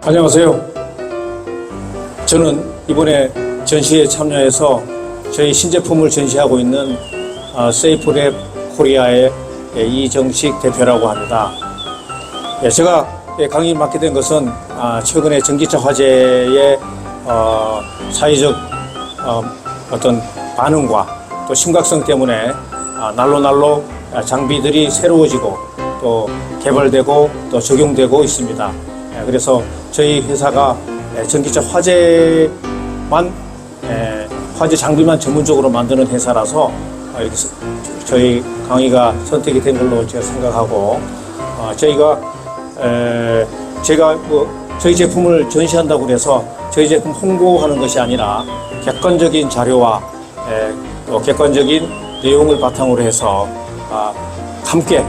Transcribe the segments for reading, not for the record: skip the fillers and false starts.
안녕하세요. 저는 이번에 전시에 참여해서 저희 신제품을 전시하고 있는 세이프랩 코리아의 이정식 대표라고 합니다. 제가 강의 맡게 된 것은 최근에 전기차 화재의 사회적 어떤 반응과 또 심각성 때문에 날로 장비들이 새로워지고 또 개발되고 또 적용되고 있습니다. 그래서 저희 회사가 전기차 화재 장비만 전문적으로 만드는 회사라서 이렇게 저희 강의가 선택이 된 걸로 제가 생각하고, 제가 저희 제품을 전시한다고 해서 저희 제품 홍보하는 것이 아니라 객관적인 자료와 또 객관적인 내용을 바탕으로 해서 함께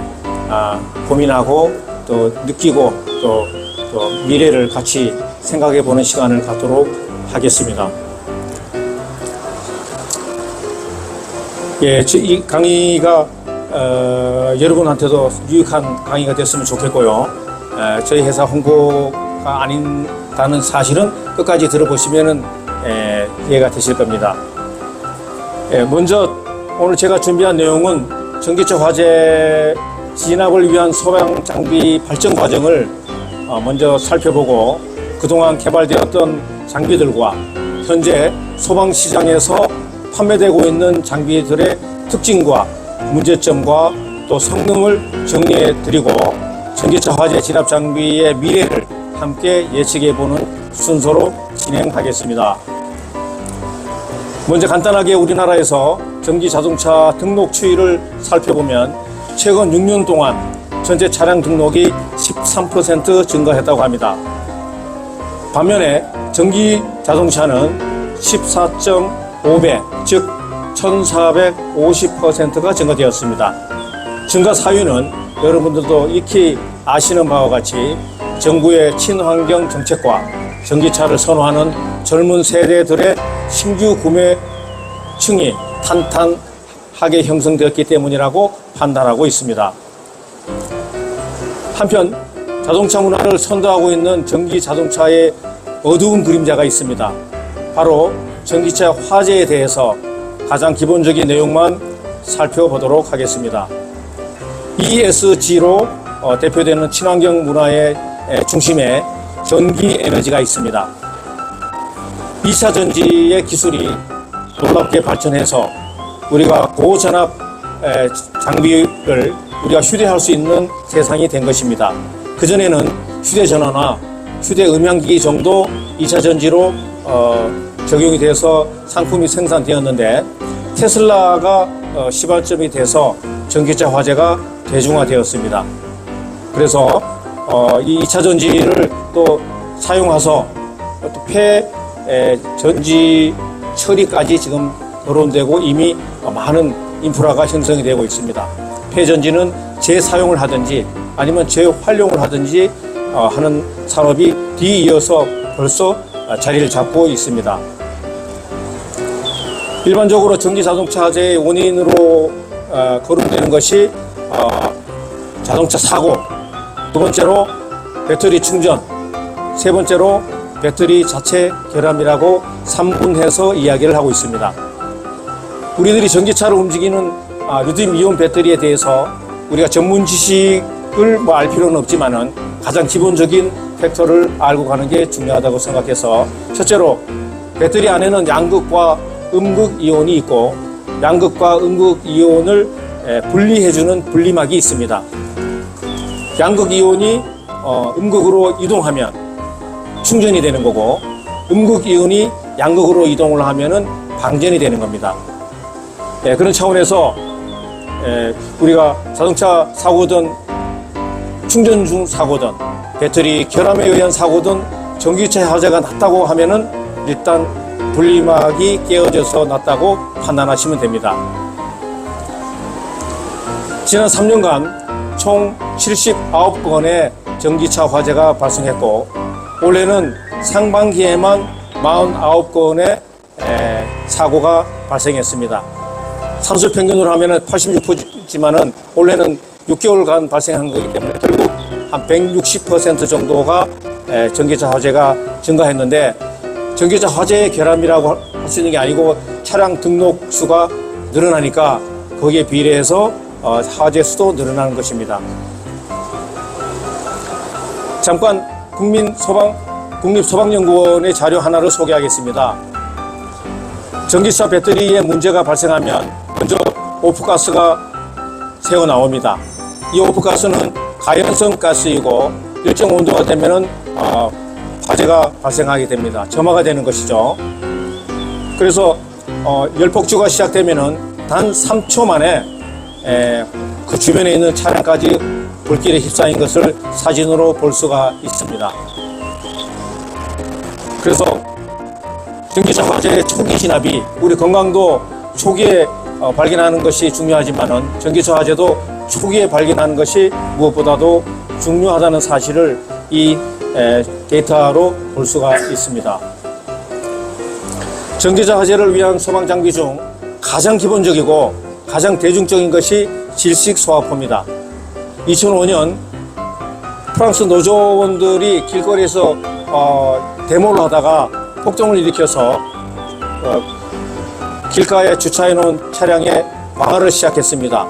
고민하고 또 느끼고 또 미래를 같이 생각해 보는 시간을 갖도록 하겠습니다. 이 강의가 여러분한테도 유익한 강의가 됐으면 좋겠고요. 저희 회사 홍보가 아닌다는 사실은 끝까지 들어보시면 이해가 되실 겁니다. 먼저 오늘 제가 준비한 내용은 전기차 화재 진압을 위한 소방 장비 발전 과정을 먼저 살펴보고, 그동안 개발되었던 장비들과 현재 소방시장에서 판매되고 있는 장비들의 특징과 문제점과 또 성능을 정리해 드리고, 전기차 화재 진압 장비의 미래를 함께 예측해 보는 순서로 진행하겠습니다. 먼저 간단하게 우리나라에서 전기 자동차 등록 추이를 살펴보면 최근 6년 동안 전체 차량 등록이 13% 증가했다고 합니다. 반면에 전기 자동차는 14.5배, 즉 1450%가 증가되었습니다. 증가 사유는 여러분들도 익히 아시는 바와 같이 정부의 친환경 정책과 전기차를 선호하는 젊은 세대들의 신규 구매층이 탄탄하게 형성되었기 때문이라고 판단하고 있습니다. 한편 자동차 문화를 선도하고 있는 전기 자동차의 어두운 그림자가 있습니다. 바로 전기차 화재에 대해서 가장 기본적인 내용만 살펴보도록 하겠습니다. ESG로 대표되는 친환경 문화의 중심에 전기 에너지가 있습니다. 2차 전지의 기술이 놀랍게 발전해서 우리가 고전압 장비를 우리가 휴대할 수 있는 세상이 된 것입니다. 그전에는 휴대전화나 휴대음향기기 정도 2차 전지로 적용이 돼서 상품이 생산되었는데, 테슬라가 시발점이 돼서 전기차 화재가 대중화되었습니다. 그래서 이 2차 전지를 또 사용해서 또 폐전지 처리까지 지금 거론되고 이미 많은 인프라가 형성이 되고 있습니다. 폐전지는 재사용을 하든지 아니면 재활용을 하든지 하는 산업이 뒤이어서 벌써 자리를 잡고 있습니다. 일반적으로 전기 자동차 화재의 원인으로 거론되는 것이 자동차 사고, 두 번째로 배터리 충전, 세 번째로 배터리 자체 결함이라고 3분해서 이야기를 하고 있습니다. 우리들이 전기차를 움직이는 리튬이온 배터리에 대해서 우리가 전문 지식을 알 필요는 없지만은 가장 기본적인 팩터를 알고 가는 게 중요하다고 생각해서, 첫째로 배터리 안에는 양극과 음극 이온이 있고, 양극과 음극 이온을 분리해주는 분리막이 있습니다. 양극 이온이 음극으로 이동하면 충전이 되는 거고, 음극 이온이 양극으로 이동을 하면은 방전이 되는 겁니다. 그런 차원에서 우리가 자동차 사고든 충전 중 사고든 배터리 결함에 의한 사고든 전기차 화재가 났다고 하면은 일단 분리막이 깨어져서 났다고 판단하시면 됩니다. 지난 3년간 총 79건의 전기차 화재가 발생했고, 올해는 상반기에만 49건의 사고가 발생했습니다. 산술 평균으로 하면 86%지만은 올해는 6개월간 발생한 거기 때문에 결국 한 160% 정도가 전기차 화재가 증가했는데 전기차 화재의 결함이라고 할 수 있는 게 아니고 차량 등록 수가 늘어나니까 거기에 비례해서 화재 수도 늘어나는 것입니다. 잠깐 국립소방연구원의 자료 하나를 소개하겠습니다. 전기차 배터리에 문제가 발생하면 먼저 오프가스가 새어 나옵니다. 이 오프가스는 가연성 가스이고 일정 온도가 되면은 화재가 발생하게 됩니다. 점화가 되는 것이죠. 그래서 열폭주가 시작되면은 단 3초 만에 그 주변에 있는 차량까지 불길에 휩싸인 것을 사진으로 볼 수가 있습니다. 그래서 전기차 화재의 초기 진압이 우리 건강도 초기에 발견하는 것이 중요하지만은 전기차 화재도 초기에 발견하는 것이 무엇보다도 중요하다는 사실을 이 데이터로 볼 수가 있습니다. 전기차 화재를 위한 소방 장비 중 가장 기본적이고 가장 대중적인 것이 질식 소화포입니다. 2005년 프랑스 노조원들이 길거리에서 데모를 하다가 폭동을 일으켜서 길가에 주차해 놓은 차량에 방화를 시작했습니다.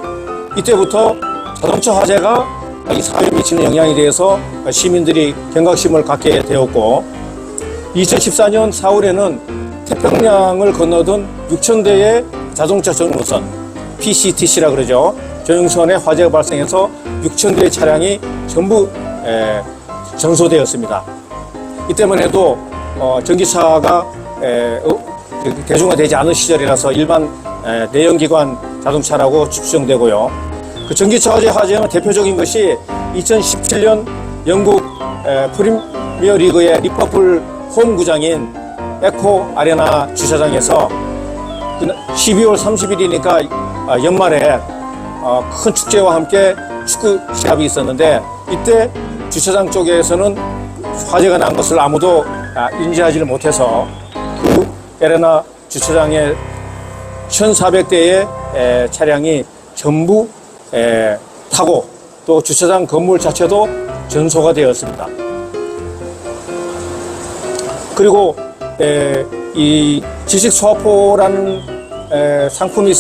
이때부터 자동차 화재가 이 사회에 미치는 영향에 대해서 시민들이 경각심을 갖게 되었고 2014년 4월에는 태평양을 건너던 6,000대의 자동차 전용선 PCTC라 그러죠. 전용선에 화재가 발생해서 6,000대의 차량이 전부 전소되었습니다. 이때만 해도 전기차가 대중화되지 않은 시절이라서 일반 내연기관 자동차라고 추정되고요. 그 전기차 화재의 대표적인 것이 2017년 영국 프리미어 리그의 리버풀 홈구장인 에코 아레나 주차장에서 12월 30일이니까 연말에 큰 축제와 함께 축구 시합이 있었는데 이때 주차장 쪽에서는 화재가 난 것을 아무도 인지하지를 못해서 그 아레나 주차장에 1,400대의 차량이 전부 타고 또 주차장 건물 자체도 전소가 되었습니다. 그리고 이 질식소화포라는 상품이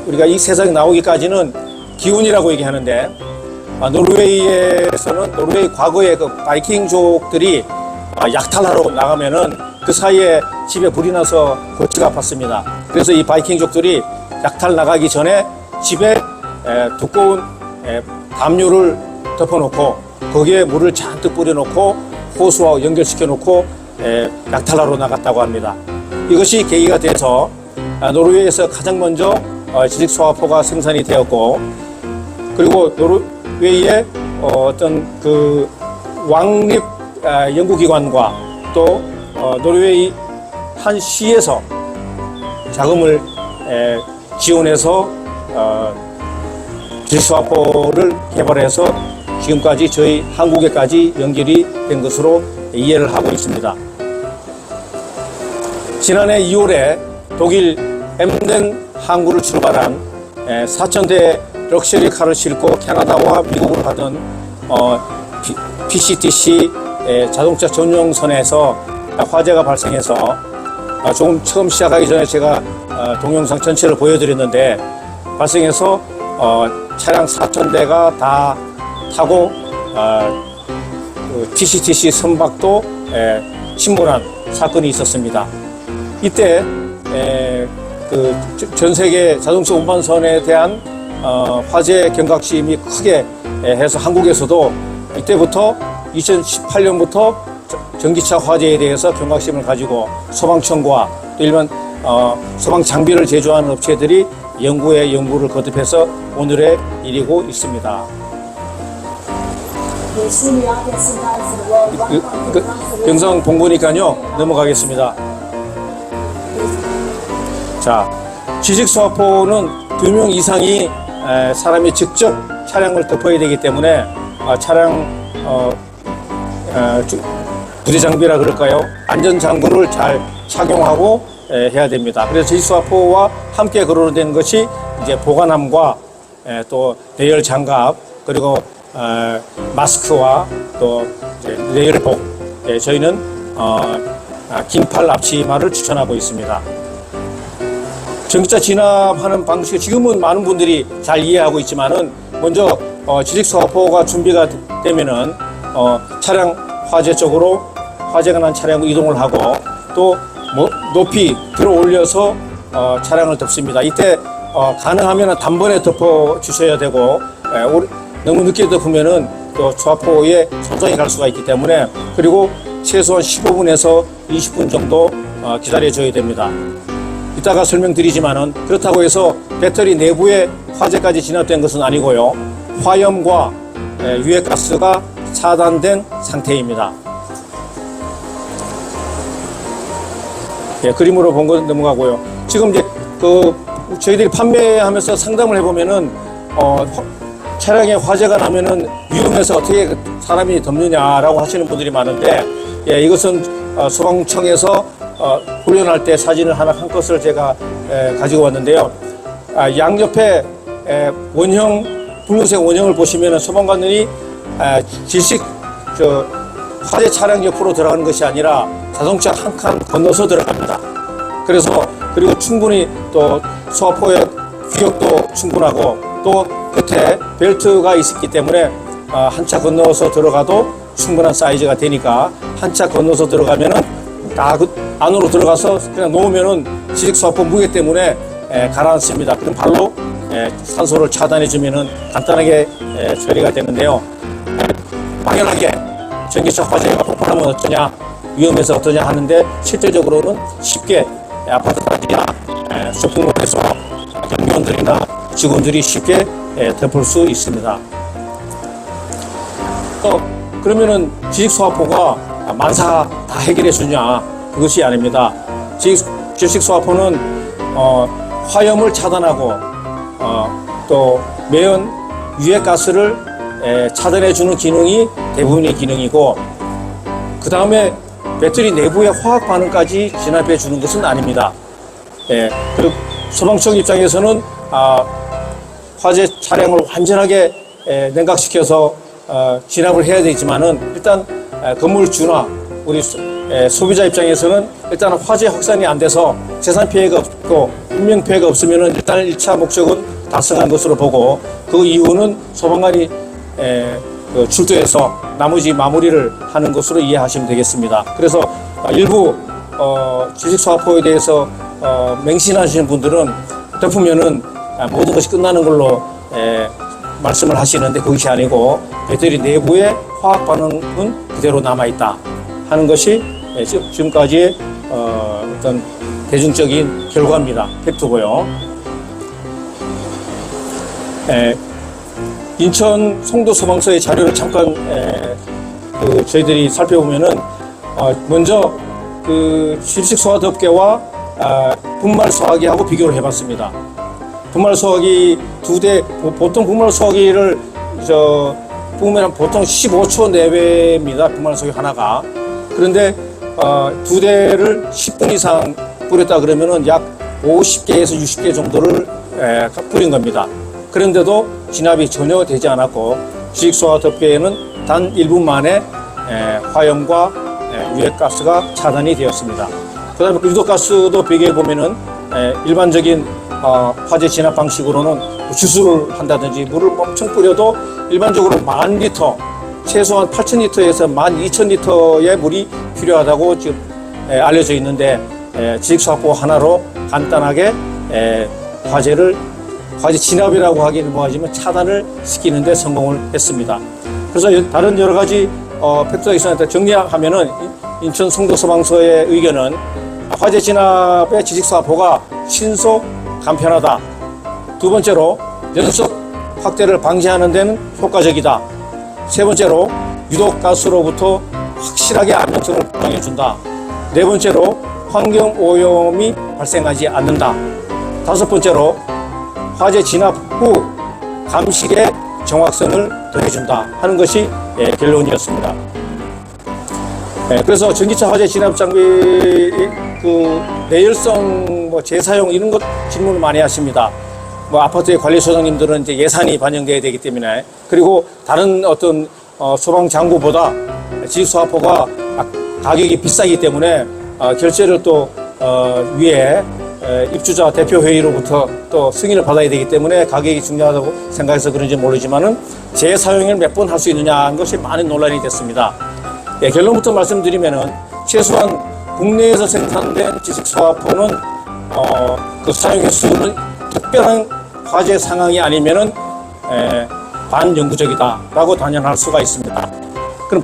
우리가 이 세상에 나오기까지는 기운이라고 얘기하는데 노르웨이에서는 노르웨이 과거에 그 바이킹족들이 약탈하러 나가면은 그 사이에 집에 불이 나서 골치가 아팠습니다. 그래서 이 바이킹족들이 약탈 나가기 전에 집에 두꺼운 담요를 덮어놓고 거기에 물을 잔뜩 뿌려놓고 호수와 연결시켜 놓고 약탈하러 나갔다고 합니다. 이것이 계기가 돼서 노르웨이에서 가장 먼저 질식소화포가 생산이 되었고 그리고 노르웨이의 어떤 그 왕립 연구기관과 또 노르웨이 한 시에서 자금을 지원해서 질식소화포를 개발해서 지금까지 저희 한국에까지 연결이 된 것으로 이해를 하고 있습니다. 지난해 2월에 독일 엠덴 항구를 출발한 4,000대 럭셔리 카를 싣고 캐나다와 미국을 가던 PCTC 자동차 전용선에서 화재가 발생해서 조금 처음 시작하기 전에 제가 동영상 전체를 보여드렸는데 발생해서 차량 4,000대가 다 타고 PCTC 선박도 침몰한 사건이 있었습니다. 이때 그 전 세계 자동차 운반선에 대한 화재 경각심이 크게 해서 한국에서도 이때부터 2018년부터 전기차 화재에 대해서 경각심을 가지고 소방청과 또 일반 소방 장비를 제조하는 업체들이 연구에 연구를 거듭해서 오늘의 일이고 있습니다. 영상 본 거니까요 넘어가겠습니다. 자, 질식소화포는 2명 이상이 사람이 직접 차량을 덮어야 되기 때문에 차량 부대 장비라 그럴까요? 안전 장구를 잘 착용하고 해야 됩니다. 그래서 질식소화포와 함께 거론된 것이 이제 보관함과 또 내열 장갑 그리고 마스크와 또 내일복, 저희는 긴팔 앞치마를 추천하고 있습니다. 전기차 진압하는 방식, 지금은 많은 분들이 잘 이해하고 있지만은 먼저 지식소화포가 준비가 되면은 차량 화재 쪽으로 화재가 난 차량으로 이동을 하고 또 높이 들어 올려서 차량을 덮습니다. 이때 가능하면 단번에 덮어 주셔야 되고 너무 늦게 덮으면은 또 소화포에 손상이 갈 수가 있기 때문에, 그리고 최소한 15분에서 20분 정도 기다려 줘야 됩니다. 이따가 설명드리지만은 그렇다고 해서 배터리 내부에 화재까지 진압된 것은 아니고요. 화염과 유해가스가 차단된 상태입니다. 그림으로 본 거 넘어가고요. 지금 이제 저희들이 판매하면서 상담을 해보면은 차량에 화재가 나면은 위험해서 어떻게 사람이 덮느냐라고 하시는 분들이 많은데, 이것은 소방청에서 훈련할 때 사진을 한 컷을 제가 가지고 왔는데요. 양옆에 붉은색 원형을 보시면은 소방관들이 질식 화재 차량 옆으로 들어가는 것이 아니라 자동차 한 칸 건너서 들어갑니다. 그리고 충분히 또 소화포의 규격도 충분하고 또 끝에 벨트가 있기 때문에 한 차 건너서 들어가도 충분한 사이즈가 되니까 한 차 건너서 들어가면은 다 안으로 들어가서 그냥 놓으면은 지식소화포 무게 때문에 가라앉습니다. 그럼 발로 산소를 차단해 주면은 간단하게 처리가 되는데요. 막연하게 전기차 화재가 폭발하면 어떠냐, 위험해서 어떠냐 하는데 실질적으로는 쉽게 아파트단지나 쇼핑몰에서 경비원들이나 직원들이 쉽게 덮을 수 있습니다. 그러면은 지식소화포가 만사 다 해결해 주냐? 그것이 아닙니다. 지식소화포는 화염을 차단하고 또 매연 유해가스를 차단해 주는 기능이 대부분의 기능이고, 그 다음에 배터리 내부의 화학 반응까지 진압해 주는 것은 아닙니다. 그리고 소방청 입장에서는 화재 차량을 완전하게 냉각시켜서 진압을 해야 되지만은 일단 건물주나 우리 소비자 입장에서는 일단 화재 확산이 안 돼서 재산 피해가 없고 인명 피해가 없으면은 일단 1차 목적은 달성한 것으로 보고, 그 이후는 소방관이 출두해서 나머지 마무리를 하는 것으로 이해하시면 되겠습니다. 그래서 일부 지식소화포에 대해서 맹신하시는 분들은 덮으면은 모든 것이 끝나는 걸로 말씀을 하시는데, 그것이 아니고 배터리 내부의 화학 반응은 그대로 남아있다 하는 것이 지금까지의 어떤 대중적인 결과입니다. 팩트고요. 인천 송도 소방서의 자료를 잠깐 저희들이 살펴보면은 먼저 실식 소화 덮개와 분말 소화기하고 비교를 해봤습니다. 분말 소화기 두 대, 보통 분말 소화기를 보면 보통 15초 내외입니다. 분말 소화기 하나가. 그런데 두 대를 10분 이상 뿌렸다 그러면은 약 50개에서 60개 정도를 뿌린 겁니다. 그런데도 진압이 전혀 되지 않았고, 지식소화 덮개에는 단 1분 만에 화염과 유해가스가 차단이 되었습니다. 그 다음에 유독가스도 비교해 보면은 일반적인 화재 진압 방식으로는 주수를 한다든지 물을 엄청 뿌려도 일반적으로 10,000리터, 최소한 8,000리터에서 12,000리터의 물이 필요하다고 지금 알려져 있는데, 지식소화포 하나로 간단하게 화재 진압이라고 하기는 뭐하지만 차단을 시키는데 성공을 했습니다. 그래서 다른 여러 가지 팩트가 있었는데 정리하면은 인천 송도 소방서의 의견은 화재 진압의 지식소화포가 신속 간편하다. 두 번째로 연속 확대를 방지하는 데는 효과적이다. 세 번째로 유독가스로부터 확실하게 안전성을 보장해준다. 네 번째로 환경 오염이 발생하지 않는다. 다섯 번째로 화재 진압 후 감식의 정확성을 더해준다 하는 것이 결론이었습니다. 그래서 전기차 화재 진압 장비 내열성 재사용 이런 것 질문을 많이 하십니다. 아파트의 관리소장님들은 이제 예산이 반영돼야 되기 때문에, 그리고 다른 어떤 소방장구보다 지식소화포가 가격이 비싸기 때문에 결제를 또 위에 입주자 대표회의로부터 또 승인을 받아야 되기 때문에 가격이 중요하다고 생각해서 그런지 모르지만은 재사용을 몇 번 할 수 있느냐 하는 것이 많은 논란이 됐습니다. 예, 결론부터 말씀드리면은 최소한 국내에서 생산된 지식소화포는 그 사용 횟수는 특별한 화재 상황이 아니면은 반영구적이다라고 단언할 수가 있습니다. 그럼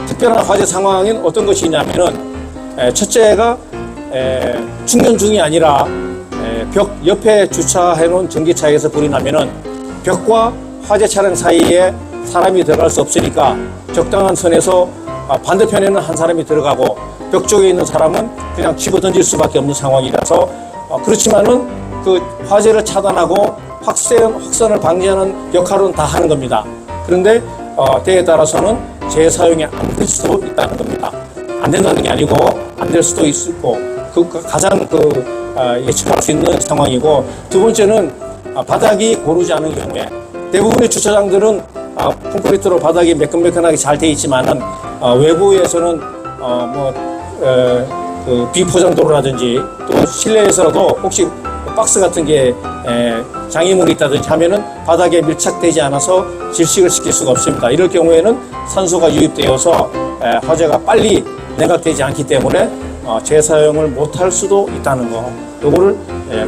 특별한 화재 상황은 어떤 것이냐면은 첫째가 충전 중이 아니라 벽 옆에 주차해 놓은 전기차에서 불이 나면은 벽과 화재 차량 사이에 사람이 들어갈 수 없으니까 적당한 선에서 반대편에는 한 사람이 들어가고 벽 쪽에 있는 사람은 그냥 집어 던질 수밖에 없는 상황이라서 그렇지만은 그 화재를 차단하고 확산을 방지하는 역할은 다 하는 겁니다. 그런데 때에 따라서는 재사용이 안 될 수도 있다는 겁니다. 안 된다는 게 아니고 안 될 수도 있고 가장 예측할 수 있는 상황이고, 두 번째는 바닥이 고르지 않은 경우에 대부분의 주차장들은 콘크리트로 바닥이 매끈매끈하게 잘 돼 있지만은 외부에서는 그 비포장도로라든지 또 실내에서도 혹시 박스 같은 게 장애물이 있다든지 하면은 바닥에 밀착되지 않아서 질식을 시킬 수가 없습니다. 이럴 경우에는 산소가 유입되어서 화재가 빨리 냉각되지 않기 때문에 재사용을 못할 수도 있다는 거, 요거를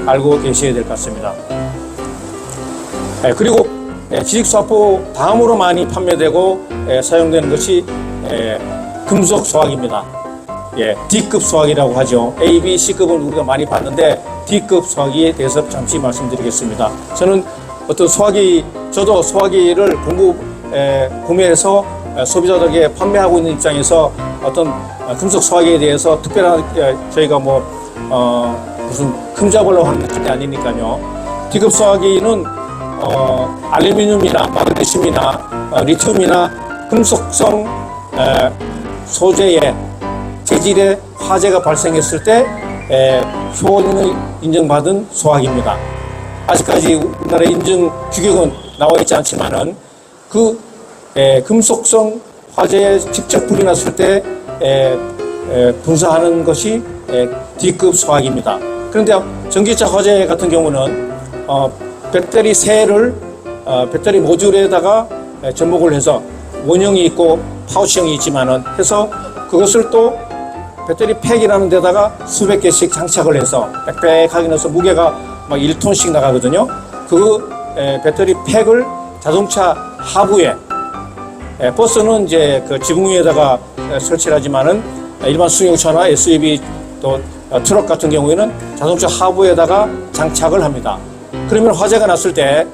알고 계셔야 될 것 같습니다. 그리고 지식소화포 다음으로 많이 판매되고 사용되는 것이 금속 소화기입니다. D급 소화기라고 하죠. A, B, C급은 우리가 많이 봤는데 D급 소화기에 대해서 잠시 말씀드리겠습니다. 저는 저도 소화기를 구매해서 소비자들에게 판매하고 있는 입장에서 어떤 금속 소화기에 대해서 특별한 저희가 무슨 흠잡으려고 하는 게 아니니까요. D급 소화기는 알루미늄이나 마그네슘이나 리튬이나 금속성 소재의 재질의 화재가 발생했을 때 효능을 인정받은 소화기입니다. 아직까지 우리나라 인증 규격은 나와 있지 않지만은 그 금속성 화재에 직접 불이 났을 때 분사하는 것이 D급 소화기입니다. 그런데 전기차 화재 같은 경우는 배터리 셀을 배터리 모듈에다가 접목을 해서 원형이 있고 파우치형이 있지만은 해서 그것을 또 배터리 팩이라는 데다가 수백 개씩 장착을 해서 빽빽하게 넣어서 무게가 막 1톤씩 나가거든요. 그 배터리 팩을 자동차 하부에, 버스는 이제 그 지붕 위에다가 설치를 하지만은 일반 승용차나 SUV 또 트럭 같은 경우에는 자동차 하부에다가 장착을 합니다. 그러면 화재가 났을 때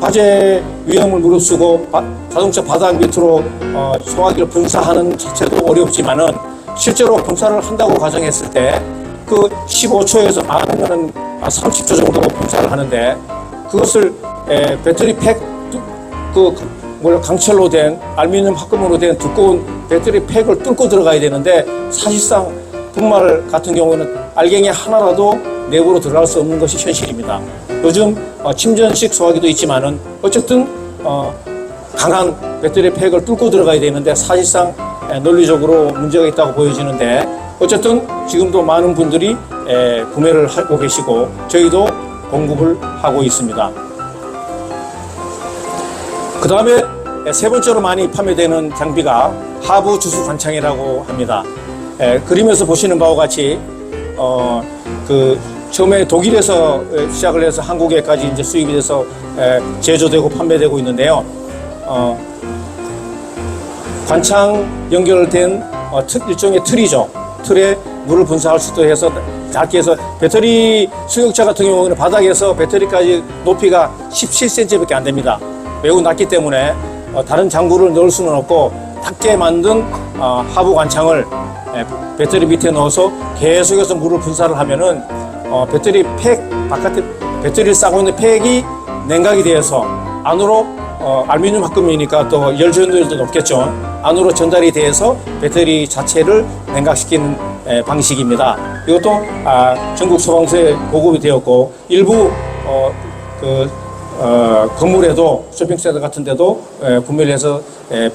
화재 위험을 무릅쓰고 자동차 바닥 밑으로 소화기를 분사하는 자체도 어렵지만은 실제로 분사를 한다고 가정했을 때 그 15초에서 많으면 30초 정도 분사를 하는데 그것을 배터리 팩 강철로 된 알루미늄 합금으로 된 두꺼운 배터리 팩을 뚫고 들어가야 되는데 사실상 분말 같은 경우에는 알갱이 하나라도 내부로 들어갈 수 없는 것이 현실입니다. 요즘 침전식 소화기도 있지만은 어쨌든 강한 배터리 팩을 뚫고 들어가야 되는데 사실상 논리적으로 문제가 있다고 보여지는데 어쨌든 지금도 많은 분들이 구매를 하고 계시고 저희도 공급을 하고 있습니다. 그 다음에 세 번째로 많이 판매되는 장비가 하부 주수 관창이라고 합니다. 그림에서 보시는 바와 같이 처음에 독일에서 시작을 해서 한국에까지 이제 수입이 돼서 제조되고 판매되고 있는데요. 관창 연결된 일종의 틀이죠. 틀에 물을 분사할 수도 해서 작게 해서 배터리 승용차 같은 경우는 바닥에서 배터리까지 높이가 17cm밖에 안 됩니다. 매우 낮기 때문에 다른 장구를 넣을 수는 없고 작게 만든 하부 관창을 배터리 밑에 넣어서 계속해서 물을 분사를 하면은 배터리 팩 바깥에 배터리를 싸고 있는 팩이 냉각이 되어서 안으로 알루미늄 합금이니까 또 열 전도율도 높겠죠. 안으로 전달이 돼서 배터리 자체를 냉각시키는 방식입니다. 이것도 전국 소방서에 보급이 되었고 일부 건물에도 쇼핑센터 같은 데도 구매를 해서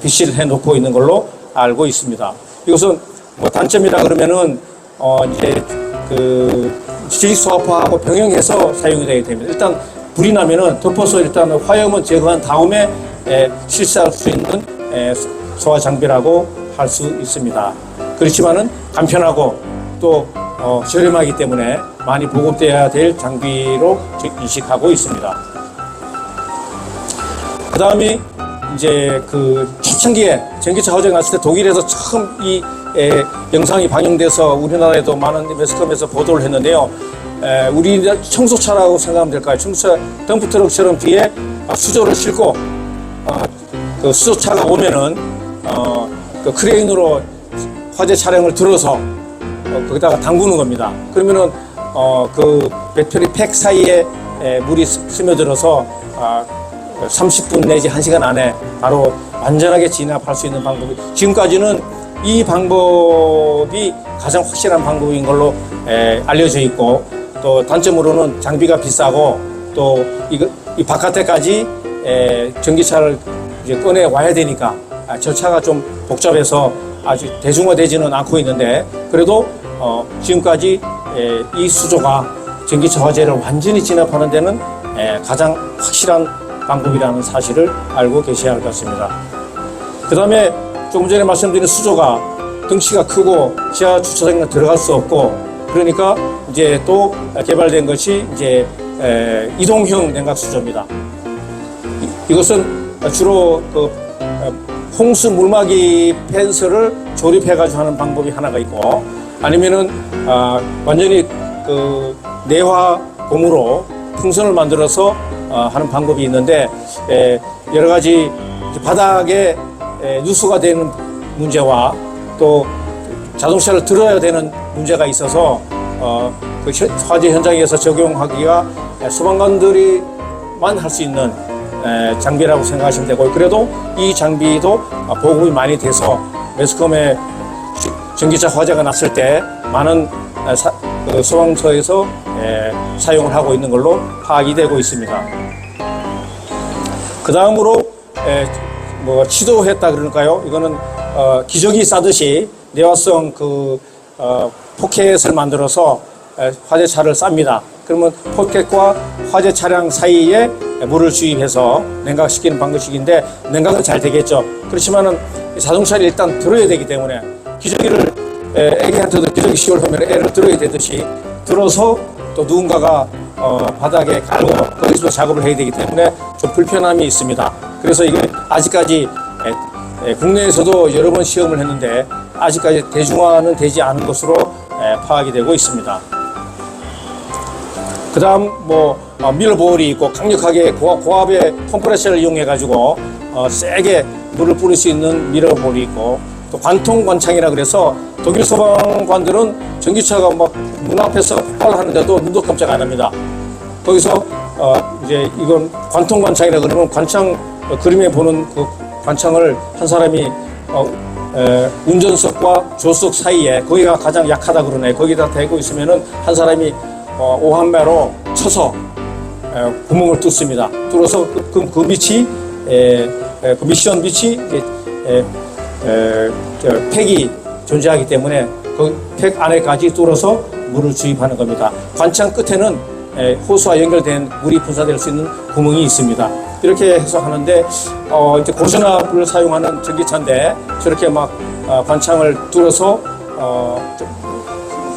비치를 해놓고 있는 걸로 알고 있습니다. 이것은 뭐 단점이라 그러면은 이제 그 지식소화파하고 병행해서 사용이 되게 됩니다. 일단 불이 나면은 덮어서 일단 화염은 제거한 다음에 실시할 수 있는 소화 장비라고 할 수 있습니다. 그렇지만은 간편하고 또 저렴하기 때문에 많이 보급되어야 될 장비로 인식하고 있습니다. 그 다음에 이제 그 초창기에 전기차 화재가 났을 때 독일에서 처음 이 영상이 방영돼서 우리나라에도 많은 매스컴에서 보도를 했는데요. 우리 청소차라고 생각하면 될까요? 청소차 덤프트럭처럼 뒤에 수조를 싣고 그 수소차가 오면은 그 크레인으로 화재 차량을 들어서 거기다가 담그는 겁니다. 그러면은 그 배터리 팩 사이에 물이 스며들어서 30분 내지 1시간 안에 바로 완전하게 진압할 수 있는 방법이, 지금까지는 이 방법이 가장 확실한 방법인 걸로 알려져 있고, 또 단점으로는 장비가 비싸고 또 이 바깥에까지 전기차를 이제 꺼내 와야 되니까 절차가 좀 복잡해서 아주 대중화되지는 않고 있는데, 그래도 지금까지 이 수조가 전기차 화재를 완전히 진압하는 데는 가장 확실한 방법이라는 사실을 알고 계셔야 할 것 같습니다. 그 다음에 조금 전에 말씀드린 수조가 덩치가 크고 지하 주차장에 들어갈 수 없고, 그러니까 이제 또 개발된 것이 이제 이동형 냉각 수조입니다. 이것은 주로 그 홍수 물막이 펜스를 조립해가지고 하는 방법이 하나가 있고, 아니면은 완전히 그 내화 고무로 풍선을 만들어서 하는 방법이 있는데, 여러 가지 바닥에 누수가 되는 문제와 또 자동차를 들어야 되는 문제가 있어서 그 화재 현장에서 적용하기가 소방관들이만 할 수 있는 장비라고 생각하시면 되고, 그래도 이 장비도 보급이 많이 돼서 매스컴에 전기차 화재가 났을 때 많은 소방서에서 사용을 하고 있는 걸로 파악이 되고 있습니다. 그 다음으로 뭐 시도했다 그럴까요? 이거는 기저귀 싸듯이 내화성 그 포켓을 만들어서 화재차를 쌉니다. 그러면 포켓과 화재 차량 사이에 물을 주입해서 냉각시키는 방식인데, 냉각은 잘 되겠죠. 그렇지만은 자동차를 일단 들어야 되기 때문에 기저귀를 애기한테도 기저귀 씌우려면 애를 들어야 되듯이 들어서 또 누군가가 바닥에 깔고 거기서 작업을 해야 되기 때문에 좀 불편함이 있습니다. 그래서 이게 아직까지 국내에서도 여러 번 시험을 했는데 아직까지 대중화는 되지 않은 것으로 파악이 되고 있습니다. 그 다음 뭐 밀러볼이 있고, 강력하게 고압의 컴프레셔를 이용해 가지고 세게 물을 뿌릴 수 있는 밀러볼이 있고, 또 관통 관창이라 그래서 독일 소방관들은 전기차가 막 문 앞에서 폭발하는데도 눈도 깜짝 안 합니다. 거기서 이제 이건 관통 관창이라 그러면 관창 그림에 보는 그 관창을 한 사람이 운전석과 조수석 사이에, 거기가 가장 약하다 그러네, 거기다 대고 있으면은 한 사람이 오한매로 쳐서 구멍을 뚫습니다. 뚫어서 그 밑이 그 미션 밑이 팩이 존재하기 때문에 그 팩 안에까지 뚫어서 물을 주입하는 겁니다. 관창 끝에는 호수와 연결된 물이 분사될 수 있는 구멍이 있습니다. 이렇게 해서 하는데, 이제 고전압을 사용하는 전기차인데 저렇게 막 관창을 뚫어서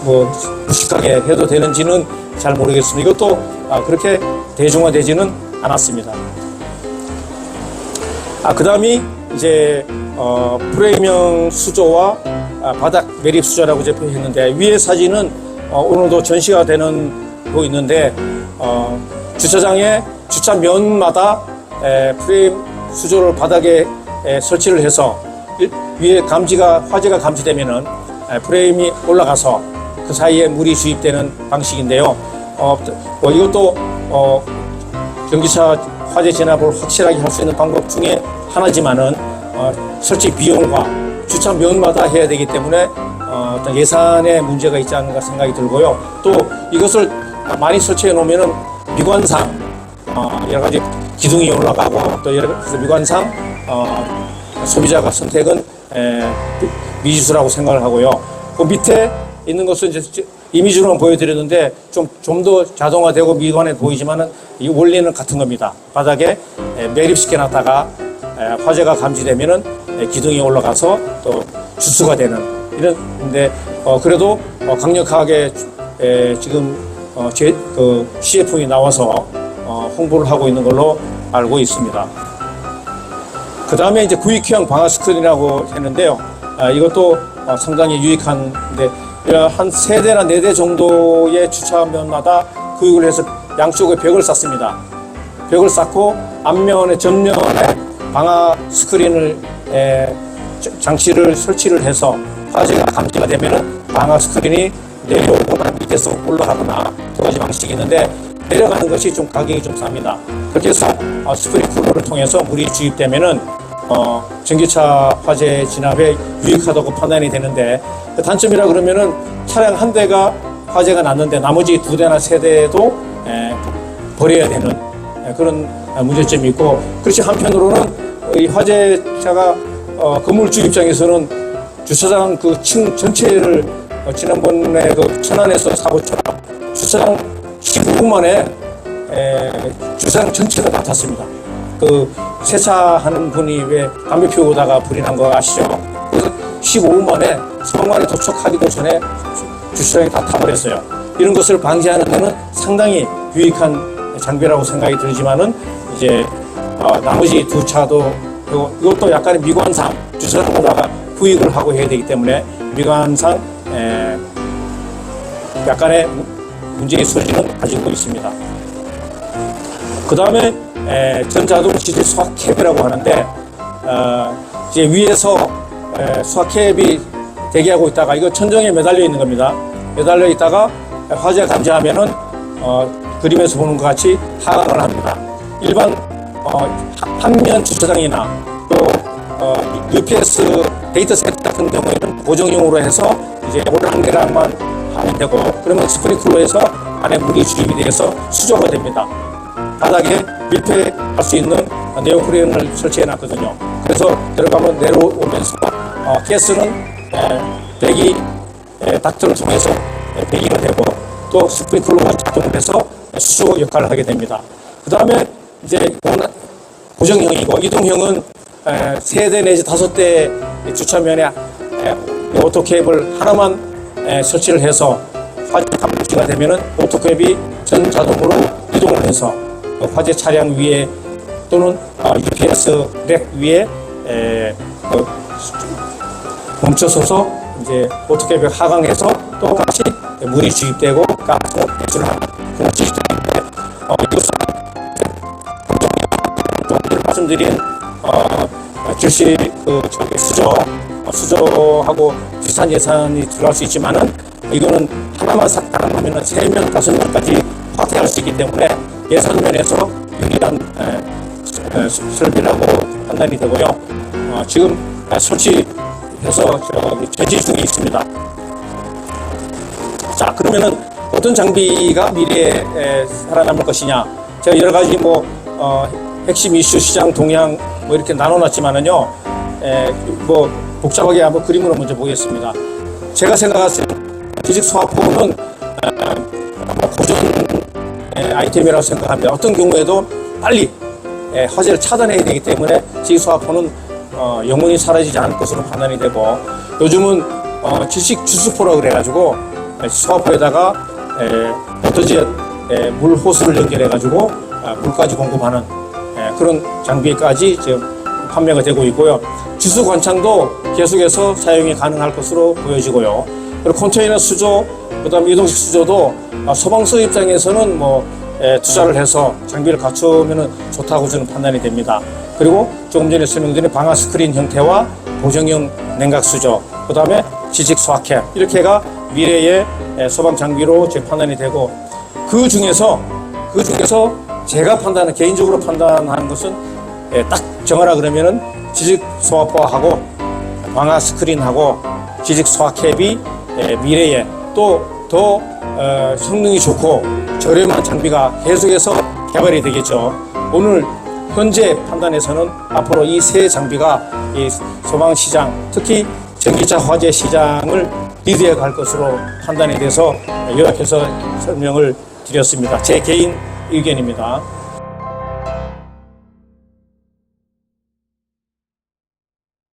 뭐 무식하게 해도 되는지는 잘 모르겠습니다. 이것도 그렇게 대중화되지는 않았습니다. 그 다음이 이제 프레임형 수조와 바닥 매립 수조라고 제표했는데, 위에 사진은 오늘도 전시가 되는 거 있는데, 주차장에 주차면마다 프레임 수조를 바닥에 설치를 해서 위에 화재가 감지되면은 프레임이 올라가서 그 사이에 물이 주입되는 방식인데요. 이것도 전기차 화재 진압을 확실하게 할 수 있는 방법 중에 하나지만은 설치 비용과 주차면마다 해야 되기 때문에 어떤 예산에 문제가 있지 않은가 생각이 들고요. 또 이것을 많이 설치해 놓으면은 미관상 여러 가지 기둥이 올라가고, 또 여러 가지 미관상 소비자가 선택은 미지수라고 생각을 하고요. 그 밑에 있는 것은 이제 이미지로만 보여드렸는데 좀 더 자동화되고 미관해 보이지만은 이 원리는 같은 겁니다. 바닥에 매립시켜 놨다가 화재가 감지되면은 기둥이 올라가서 또 주수가 되는 이런데 그래도 강력하게 지금 CF이 나와서 홍보를 하고 있는 걸로 알고 있습니다. 그 다음에 이제 구익형 방화 스크린이라고 했는데요. 이것도 상당히 유익한데 한 3대나 4대 정도의 주차면마다 구익을 해서 양쪽에 벽을 쌓습니다. 벽을 쌓고 앞면에 전면에 방화 스크린을 장치를 설치를 해서 화재가 감지가 되면은 방화 스크린이 내려오거나 밑에서 올라가거나 두 가지 방식이 있는데 내려가는 것이 좀 가격이 좀 쌉니다. 그렇게 해서 스프링클러를 통해서 물이 주입되면은 전기차 화재 진압에 유익하다고 판단이 되는데 그 단점이라 그러면은 차량 한 대가 화재가 났는데 나머지 2대나 3대도 버려야 되는 그런 문제점이 있고 그렇지 한편으로는 이 화재차가 건물주 입장에서는 주차장 그 층 전체를 지난번에 그 천안에서 사고처럼 주차장 15분 만에 주차장 전체가 다 탔습니다. 그 세차하는 분이 왜 담배 피우고 오다가 불이 난 거 아시죠? 그래서 15분 만에 성안에 도착하기도 전에 주차장이 다 타버렸어요. 이런 것을 방지하는 데는 상당히 유익한 장비라고 생각이 들지만은 이제 나머지 2차도 이것도 약간의 미관상 주차장보다가 구입을 하고 해야 되기 때문에 미관상 약간의 문제의 소지는 가지고 있습니다. 그 다음에 전자동 지질 수압캡이라고 하는데 이제 위에서 수압캡이 대기하고 있다가 이거 천정에 매달려 있는 겁니다. 매달려 있다가 화재 감지하면은 그림에서 보는 것 같이 하강을 합니다. 일반 한면 주차장이나 또 UPS 데이터 센터 같은 경우에는 고정용으로 해서 이제 오락내락만 하면 되고 그러면 스프링클러에서 안에 물이 주입이 돼서 수조가 됩니다. 바닥에 밀폐할 수 있는 네오프레임을 설치해 놨거든요. 그래서 들어가면 내려오면서 가스는 배기 닥터를 통해서 배기가 되고 또 스프링클러가 작동을 해서 수조 역할을 하게 됩니다. 그 다음에 이제 고정형이고 이동형은 3대 내지 5대 주차면에 오토캡을 하나만 설치를 해서 화재 감지가 되면은 오토캡이 전 자동으로 이동을 해서 화재 차량 위에 또는 UPS 렉 위에 멈춰서서 이제 오토캡을 하강해서 또 같이 물이 주입되고 가스가 배출을 하는 그런 시스템인데 이것은 말씀드린 즉시 수조하고 비슷한 예산이 들어갈 수 있지만은 이거는 하나만 샀다가 하면은 3명, 5명까지 확대할 수 있기 때문에 예산 면에서 유리한 설비라고 판단이 되고요. 지금 설치해서 제시 중에 있습니다. 자, 그러면은 어떤 장비가 미래에 살아남을 것이냐? 제가 여러 가지 핵심 이슈 시장 동향 이렇게 나눠놨지만은요, 복잡하게 한번 그림으로 먼저 보겠습니다. 제가 생각했을 때 지식 소화포는 고정 아이템이라고 생각합니다. 어떤 경우에도 빨리 화재를 차단해야 되기 때문에 지식 소화포는 영원히 사라지지 않을 것으로 판단이 되고 요즘은 지식 주스포라 그래가지고 소화포에다가 워터젯 물 호스를 연결해가지고 물까지 공급하는 그런 장비까지 지금 판매가 되고 있고요. 주수 관창도 계속해서 사용이 가능할 것으로 보여지고요. 그리고 컨테이너 수조, 그다음에 이동식 수조도 소방서 입장에서는 투자를 해서 장비를 갖추면 좋다고 저는 판단이 됩니다. 그리고 조금 전에 설명드린 방화 스크린 형태와 고정형 냉각 수조, 그다음에 지식 소화캡 이렇게가 미래의 소방 장비로 제 판단이 되고 그 중에서 제가 개인적으로 판단하는 것은 딱 정하라 그러면은 지식 소화포하고 방화 스크린하고 지식 소화캡이 미래에 또 더 성능이 좋고 저렴한 장비가 계속해서 개발이 되겠죠. 오늘 현재 판단에서는 앞으로 이 세 장비가 이 소방시장, 특히 전기차 화재 시장을 리드해 갈 것으로 판단이 돼서 요약해서 설명을 드렸습니다. 제 개인 의견입니다.